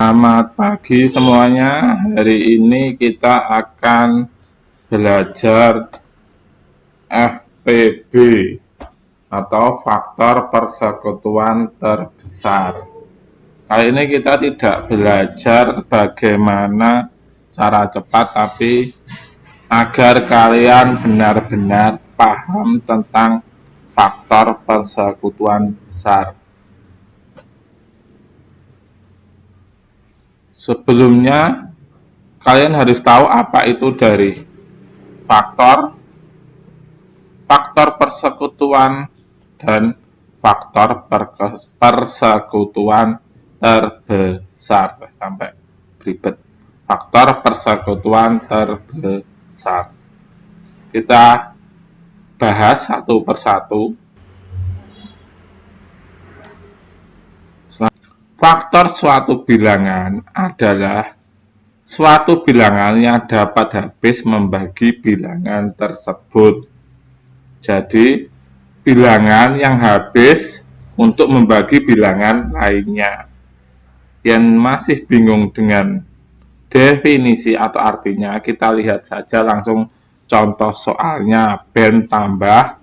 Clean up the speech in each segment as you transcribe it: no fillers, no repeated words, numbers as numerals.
Selamat pagi semuanya. Hari ini kita akan belajar FPB atau faktor persekutuan terbesar. Kali ini kita tidak belajar bagaimana cara cepat, tapi agar kalian benar-benar paham tentang faktor persekutuan besar. Sebelumnya, kalian harus tahu apa itu dari faktor persekutuan dan faktor persekutuan terbesar. Sampai ribet. Faktor persekutuan terbesar. Kita bahas satu persatu. Faktor suatu bilangan adalah suatu bilangan yang dapat habis membagi bilangan tersebut. Jadi, bilangan yang habis untuk membagi bilangan lainnya. Yang masih bingung dengan definisi atau artinya, kita lihat saja langsung contoh soalnya. Ben tambah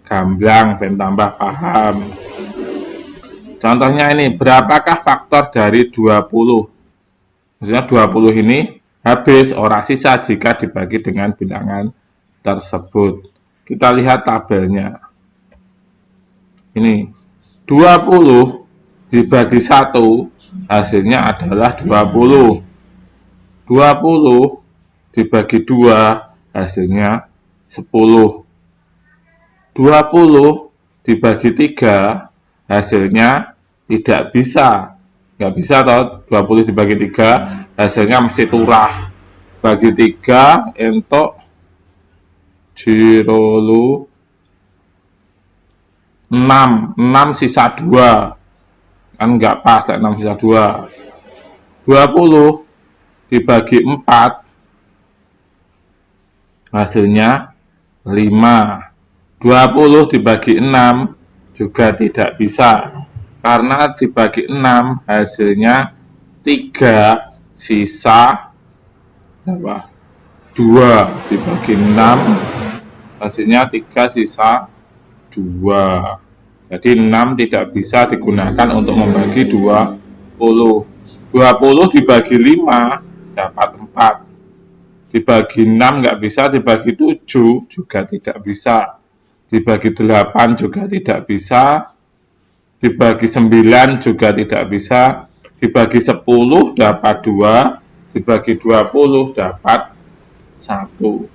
gamblang, ben tambah paham. Contohnya ini, berapakah faktor dari 20? Maksudnya 20 ini habis, ora sisa jika dibagi dengan bilangan tersebut. Kita lihat tabelnya. Ini, 20 dibagi 1, hasilnya adalah 20. 20 dibagi 2, hasilnya 10. 20 dibagi 3, hasilnya tidak bisa. Nggak bisa toh, 20 dibagi 3, hasilnya mesti turah. Bagi 3, entuk jirolu 6 sisa 2. Kan nggak pas, 6 sisa 2. 20 dibagi 4, hasilnya 5. 20 dibagi 6, juga tidak bisa, karena dibagi 6 hasilnya 3 sisa 2. Dibagi 6 hasilnya 3 sisa 2. Jadi 6 tidak bisa digunakan untuk membagi 20. 20 dibagi 5 dapat 4. Dibagi 6 nggak bisa, dibagi 7 juga tidak bisa. Dibagi 8 juga tidak bisa, dibagi 9 juga tidak bisa, dibagi 10 dapat 2, dibagi 20 dapat 1.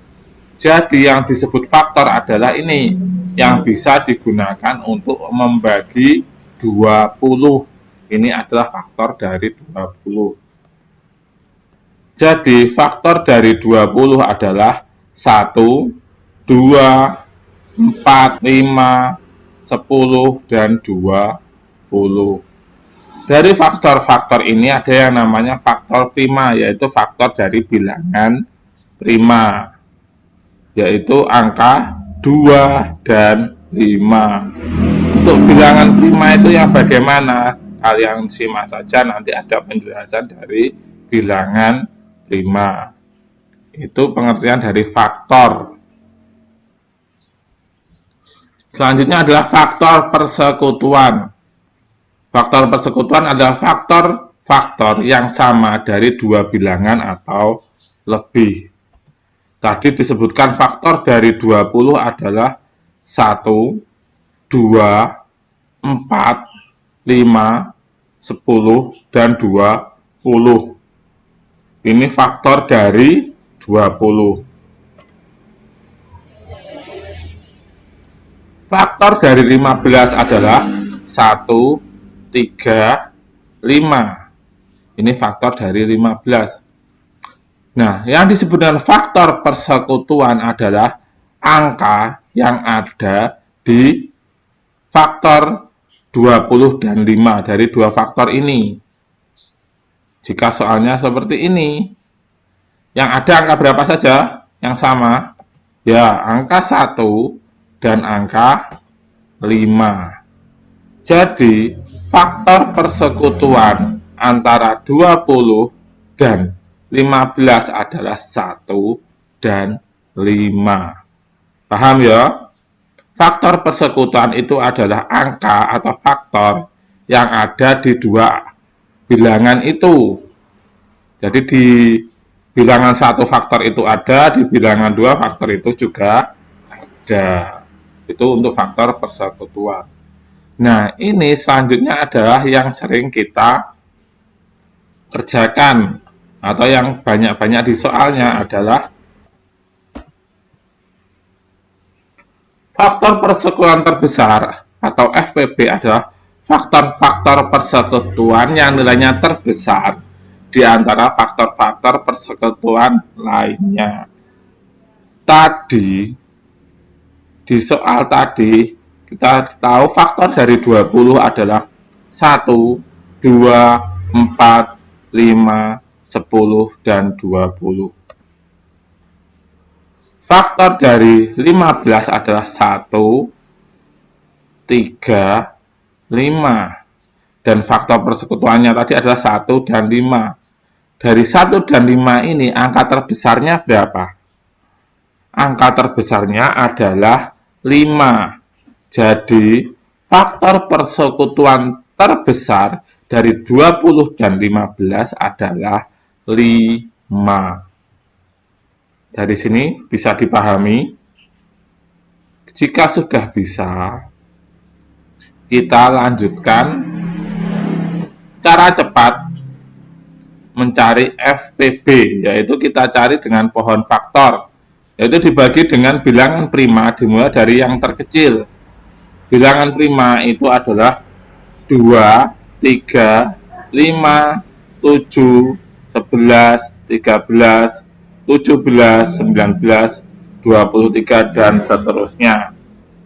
Jadi yang disebut faktor adalah ini, yang bisa digunakan untuk membagi 20. Ini adalah faktor dari 20. Jadi faktor dari 20 adalah 1, 2, 4, 5, 10, dan 20. Dari faktor-faktor ini ada yang namanya faktor prima, yaitu faktor dari bilangan prima, yaitu angka 2 dan 5. Untuk bilangan prima itu yang bagaimana? Kalian simak saja, nanti ada penjelasan dari bilangan prima. Itu pengertian dari faktor. Selanjutnya adalah faktor persekutuan. Faktor persekutuan adalah faktor yang sama dari dua bilangan atau lebih. Tadi disebutkan faktor dari 20 adalah 1, 2, 4, 5, 10, dan 20. Ini faktor dari 20. Faktor dari 15 adalah 1, 3, 5. Ini faktor dari 15. Nah, yang disebut dengan faktor persekutuan adalah angka yang ada di faktor 20 dan 5 dari dua faktor ini. Jika soalnya seperti ini, yang ada angka berapa saja yang sama? Ya, angka 1 dan angka 5. Jadi, faktor persekutuan antara 20 dan 15 adalah 1 dan 5. Paham ya? Faktor persekutuan itu adalah angka atau faktor yang ada di dua bilangan itu. Jadi di bilangan 1 faktor itu ada, di bilangan 2 faktor itu juga ada. Itu untuk faktor persekutuan. Nah, ini selanjutnya adalah yang sering kita kerjakan atau yang banyak-banyak di soalnya adalah faktor persekutuan terbesar atau FPB adalah faktor-faktor persekutuan yang nilainya terbesar di antara faktor-faktor persekutuan lainnya. Tadi, di soal tadi, kita tahu faktor dari 20 adalah 1, 2, 4, 5, 10, dan 20. Faktor dari 15 adalah 1, 3, 5. Dan faktor persekutuannya tadi adalah 1 dan 5. Dari 1 dan 5 ini, angka terbesarnya berapa? Angka terbesarnya adalah 5. Jadi, faktor persekutuan terbesar dari 20 dan 15 adalah 5. Dari sini bisa dipahami, jika sudah bisa, kita lanjutkan cara cepat mencari FPB, yaitu kita cari dengan pohon faktor, yaitu dibagi dengan bilangan prima dimulai dari yang terkecil. Bilangan prima itu adalah 2, 3, 5, 7, 11, 13, 17, 19, 23, dan seterusnya.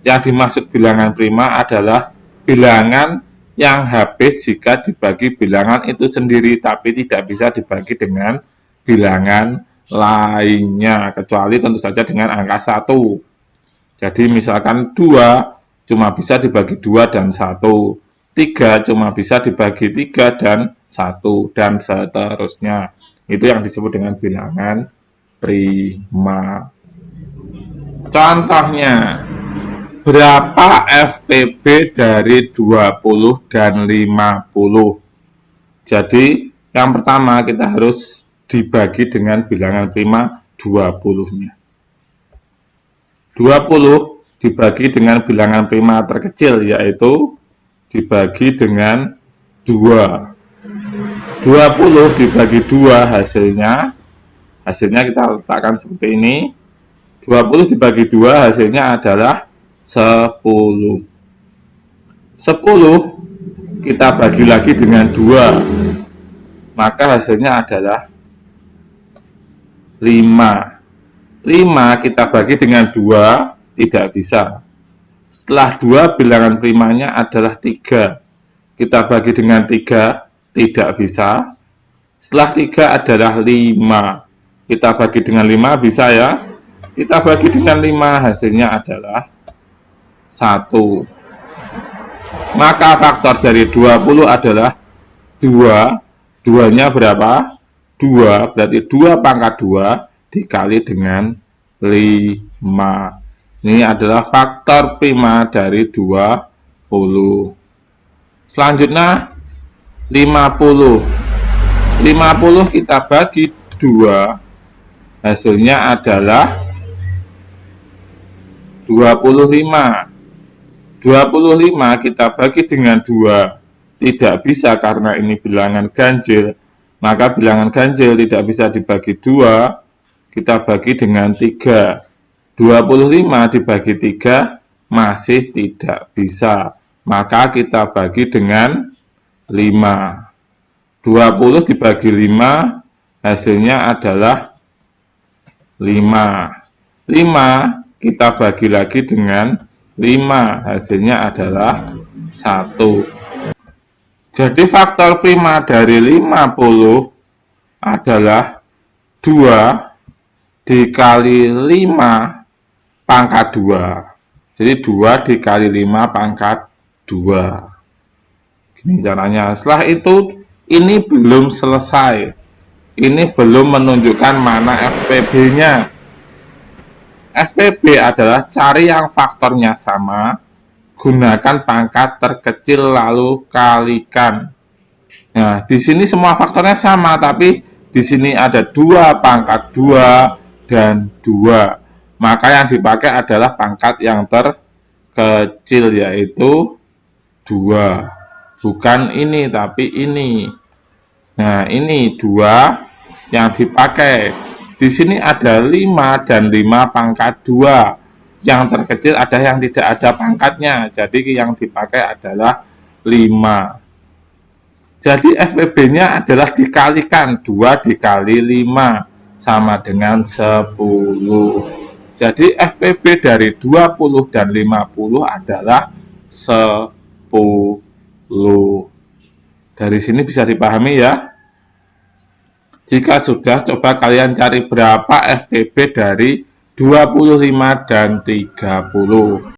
Yang dimaksud bilangan prima adalah bilangan yang habis jika dibagi bilangan itu sendiri, tapi tidak bisa dibagi dengan bilangan lainnya, kecuali tentu saja dengan angka 1. Jadi misalkan 2 cuma bisa dibagi 2 dan 1, 3 cuma bisa dibagi 3 dan 1, dan seterusnya. Itu yang disebut dengan bilangan prima. Contohnya, berapa FPB dari 20 dan 50? Jadi, yang pertama kita harus dibagi dengan bilangan prima 20-nya. 20 dibagi dengan bilangan prima terkecil, yaitu dibagi dengan 2. 20 dibagi 2 hasilnya kita letakkan seperti ini. 20 dibagi 2 hasilnya adalah 10. 10 kita bagi lagi dengan 2, maka hasilnya adalah 5. 5 kita bagi dengan 2 tidak bisa. Setelah 2 bilangan primanya adalah 3. Kita bagi dengan 3 tidak bisa. Setelah 3 adalah 5. Kita bagi dengan 5 bisa ya. Kita bagi dengan 5 hasilnya adalah 1. Maka faktor dari 20 adalah 2. 2-nya berapa? 2, berarti 2 pangkat 2 dikali dengan 5. Ini adalah faktor prima dari 20. Selanjutnya 50. 50 kita bagi 2, hasilnya adalah 25. 25 kita bagi dengan 2 tidak bisa karena ini bilangan ganjil, maka bilangan ganjil tidak bisa dibagi 2, kita bagi dengan 3. 25 dibagi 3 masih tidak bisa, maka kita bagi dengan 5. 20 dibagi 5 hasilnya adalah 5. 5 kita bagi lagi dengan 5, hasilnya adalah 1. Jadi faktor prima dari 50 adalah 2 dikali 5 pangkat 2. Jadi 2 dikali 5 pangkat 2. Gini caranya. Setelah itu ini belum selesai. Ini belum menunjukkan mana FPB-nya. FPB adalah cari yang faktornya sama, gunakan pangkat terkecil lalu kalikan. Nah, di sini semua faktornya sama, tapi di sini ada 2, pangkat 2, dan 2. Maka yang dipakai adalah pangkat yang terkecil, yaitu 2. Bukan ini, tapi ini. Nah, ini 2 yang dipakai. Di sini ada 5 dan 5 pangkat 2. Yang terkecil ada yang tidak ada pangkatnya. Jadi yang dipakai adalah 5. Jadi FPB-nya adalah dikalikan 2 dikali 5 sama dengan 10. Jadi FPB dari 20 dan 50 adalah 10. Dari sini bisa dipahami ya. Jika sudah, coba kalian cari berapa FPB dari 25 dan 30.